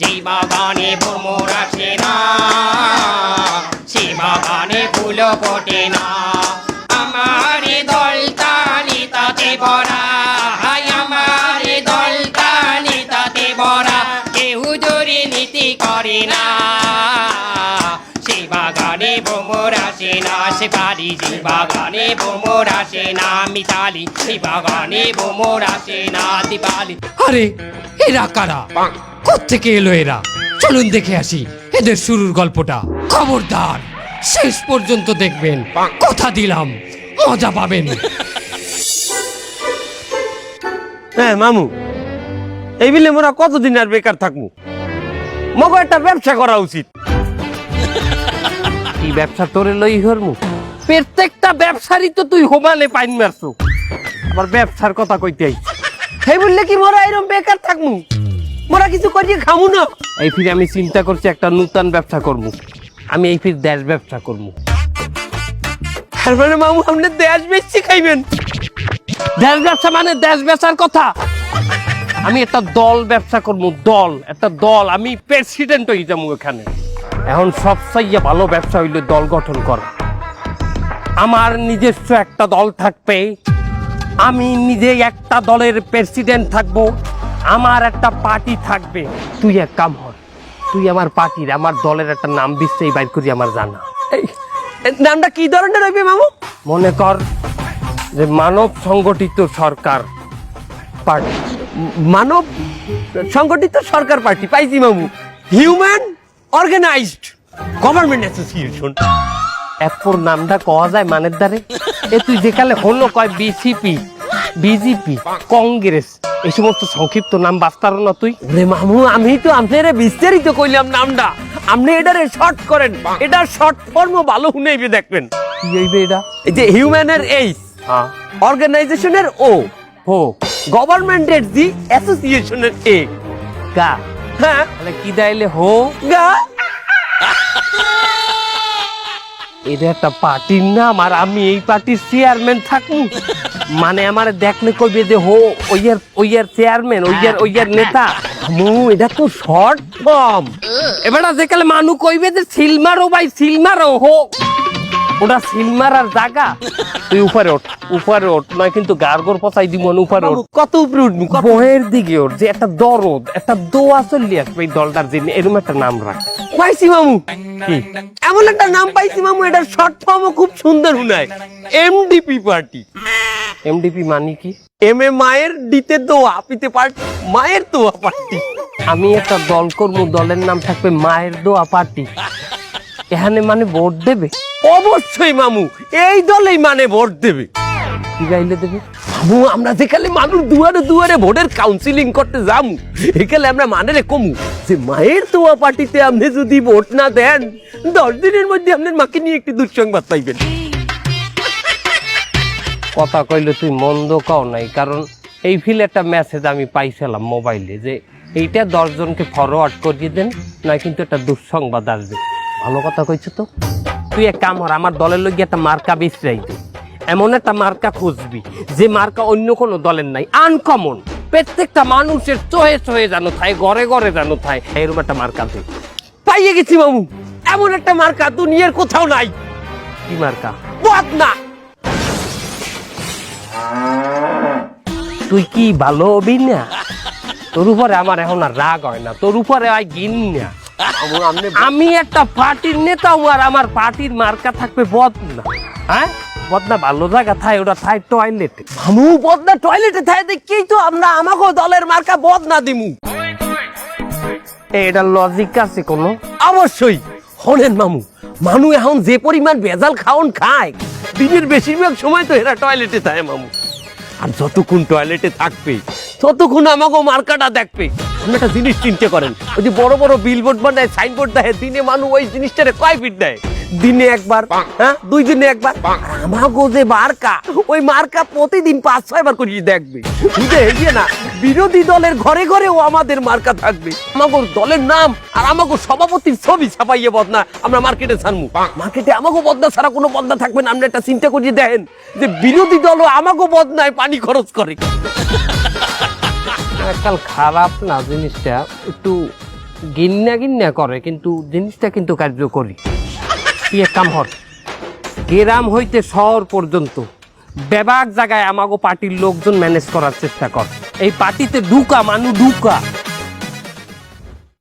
যে বাগানে ভ্রমর আসে না, সে বাগানে ফুল ফোটে না। আমার দল তালি তাতে ভরা, আমার দল তালি তাতে ভরা। কেউ দুর্নীতি করে না, সে বাগানে ভ্রমর আসে না। সে পারি যে বাগানে ভ্রমর আসে না, মিতালি সে বাগানে ভ্রমর আসে না। দীপালি আরে এরা কারা? কোত্থেকে এলো এরা? চলুন দেখে আসি এদের শুরুর গল্পটা। খবরদার শেষ পর্যন্ত দেখবেন, কথা দিলাম মজা পাবেন। হ্যাঁ মামু, এই বিলে মোরা কতদিন আর বেকার থাকবো? মগো একটা ব্যবসা করা উচিত। কি ব্যবসা তোরে লই হরমু? প্রত্যেকটা ব্যবসারই তো তুই হোমালে পাইন মারছো, আবার ব্যবসার কথা কইতে আইছ। সেই বললে কি মোরা এরকম বেকার থাকমু? মোরা কিছু করিয়ে খামু না। এই ফিরে আমি চিন্তা করছি একটা নতুন ব্যবসা করবো। আমি এই ফির দেশ ব্যবসা করবো। তার মানে মামু আপনি দেশ বেচছি খাইবেন? দেশ ব্যবসা মানে দেশ বেচার কথা। আমি একটা দল ব্যবসা করবো, দল, একটা দল। আমি প্রেসিডেন্ট হয়ে যাবো এখানে। এখন সবচেয়ে ভালো ব্যবসা হইলে দল গঠন করা। আমার নিজস্ব একটা দল থাকবে, আমি নিজে একটা দলের প্রেসিডেন্ট থাকবো, আমার একটা পার্টি থাকবে। তুই এক কাম কর, তুই আমার পার্টির, আমার দলের একটা নাম দিচ্ছে বাইর করি আমার জানা। নামটা কি ধরনের হইবে মামু? মনে কর যে মানব সংগঠিত সরকার পার্টি। মানব সংগঠিত সরকার পার্টি পাইছি মামু। Human organized government association. এরপর নামটা কওয়া যায় মানের দ্বারে। এ তুই যেকালে হলো কয় বিসিপি, বিজেপি, কংগ্রেস, এই সমস্ত সংক্ষিপ্ত নাম বাস্তার না তুই? রে মামু, আমি তো আপনারে বিস্তারিত কইলাম নামটা, আপনি এটারে শর্ট করেন। এটা শর্ট ফর্ম ভালো শুনেইবে দেখবেন। কি হইবে এটা? এই যে হিউম্যানের এইচ, অর্গানাইজেশনের ও, হো, গভর্নমেন্টের জি, অ্যাসোসিয়েশনের এ, গা। হ্যাঁ, তাহলে কি দাইলে হো গা। এটা একটা পার্টির নাম, আর আমি এই পার্টির চেয়ারম্যান থাকবো। মানে আমার দেখলে কইবে যে হো ওইয়ার চেয়ারম্যান, ওইয়ার নেতা। এটা তো শর্ট ফর্ম। এবার যেকালে মানু কইবে যে সিলমারো ভাই, সিলমারো হো, ওটা সিলমারার জায়গা। তুই উপরে ওঠ, উপরে ওঠ, নয় কিন্তু গার্গর পচাই দিব। উপরে ওঠ। কত উপরে উঠবি? বহের দিকে ওঠ, যে একটা দরদ, একটা দোয়া চলি আসবে এই দলটার জন্য। এরকম একটা নাম রাখ। পাইছি মামু, কি এমন একটা নাম পাইছি মামু, এটা শর্ট ফর্মও খুব সুন্দর শুনায়। MDP party. এমডিপি মানে কি? এম এ মায়ের, ডিতে দোয়া, পিতে পার্টি, মায়ের দোয়া পার্টি। আমি একটা দল করবো, দলের নাম থাকবে মায়ের দোয়া পার্টি। এখানে মানে ভোট দেবে? অবশ্যই মামু, এই দলেই মানে ভোট দেবে। কি গাইলে দেবে? মামু, আমরা যেখানে মানুষ দুয়ারে দুয়ারে ভোটের কাউন্সিলিং করতে যাবো, এখানে আমরা মানে কমু যে মায়ের দোয়া পার্টিতে আপনি যদি ভোট না দেন, 10 দিনের মধ্যে আপনার মাকে নিয়ে একটি দুঃসংবাদ পাইবেন। কথা কইলে তুই মন্দ কও নাই, কারণ এই ফিল একটা মেসেজ আমি পাইছিলাম মোবাইলে, যে এইটা 10 জনকে ফরওয়ার্ড করিয়ে দেন, নয় কিন্তু একটা দুঃসংবাদ আসবে। ভালো কথা কইছ তো। তুই এক কাম কর, আমার দলের লোক একটা মার্কা বিছরাই দে। এমন একটা মার্কা খুঁজবি যে মার্কা অন্য কোনো দলের নাই, আনকমন, প্রত্যেকটা মানুষের চোহে চোহে জানো থাই, ঘরে ঘরে জানো থাই, এরকম একটা মার্কা দে। পাইয়ে গেছি মামু, এমন একটা মার্কা দুনিয়ার কোথাও নাই। কি মার্কা? বদনা। তুই কি ভালো হবি না? তোর উপরে আমার এখন আর রাগ হয় না, তোর উপরে হয় ঘিন না। আমি একটা পার্টির নেতা, আর আমার পার্টির মার্কা থাকবে বদনা। হ্যাঁ, বদনা ভালো জায়গা থাই, ওটা থাই টয়লেটে। মামু, বদনা টয়লেটে থাই দেখি তো আমরা আমাকে দলের মার্কা বদনা দিমু। এটা লজিক আছে কোনো? অবশ্যই। শোনেন মামু, মানুষ এখন যে পরিমাণ ভেজাল খাওন খায়, দিনের বেশিরভাগ সময় তো এরা টয়লেটে থাকে মামু। আর যতক্ষণ টয়লেটে থাকবে ততক্ষণ আমাকে মার্কাটা দেখবে। আপনি একটা জিনিস চিন্তা করেন, ওই যে বড় বড় বিলবোর্ড বানায়, সাইনবোর্ড দেয়, দিনে মানুষ ওই জিনিসটারে কয় ফিট দেয়? দিনে একবার, হ্যাঁ 2 দিনে একবার। আমাকে যে মার্কা, ওই মার্কা প্রতিদিন 5-6 বার করে দেখবে। বুঝে এগিয়ে না, বিরোধী দলের ঘরে ঘরেও আমাদের মার্কা থাকবে। আমাকে দলের নাম আর আমাকে সভাপতির ছবি ছাপাইয়ে বদনা আমরা মার্কেটে ছাড়মু। মার্কেটে আমাকে বদনা ছাড়া কোনো বদনা থাকবে না। আপনি একটা চিন্তা করিয়ে দেখেন যে বিরোধী দলও আমাকে বদনায় পানি খরচ করে। কাল খারাপ না জিনিসটা, একটু গিন্না গিন্না করে কিন্তু জিনিসটা কিন্তু কার্যকরী। তুই এক কাম হর, গ্রাম হইতে শহর পর্যন্ত বেবাক জায়গায় আমাগো পার্টির লোকজন ম্যানেজ করার চেষ্টা কর। এই পার্টিতে ঢুকা মানু ঢুকা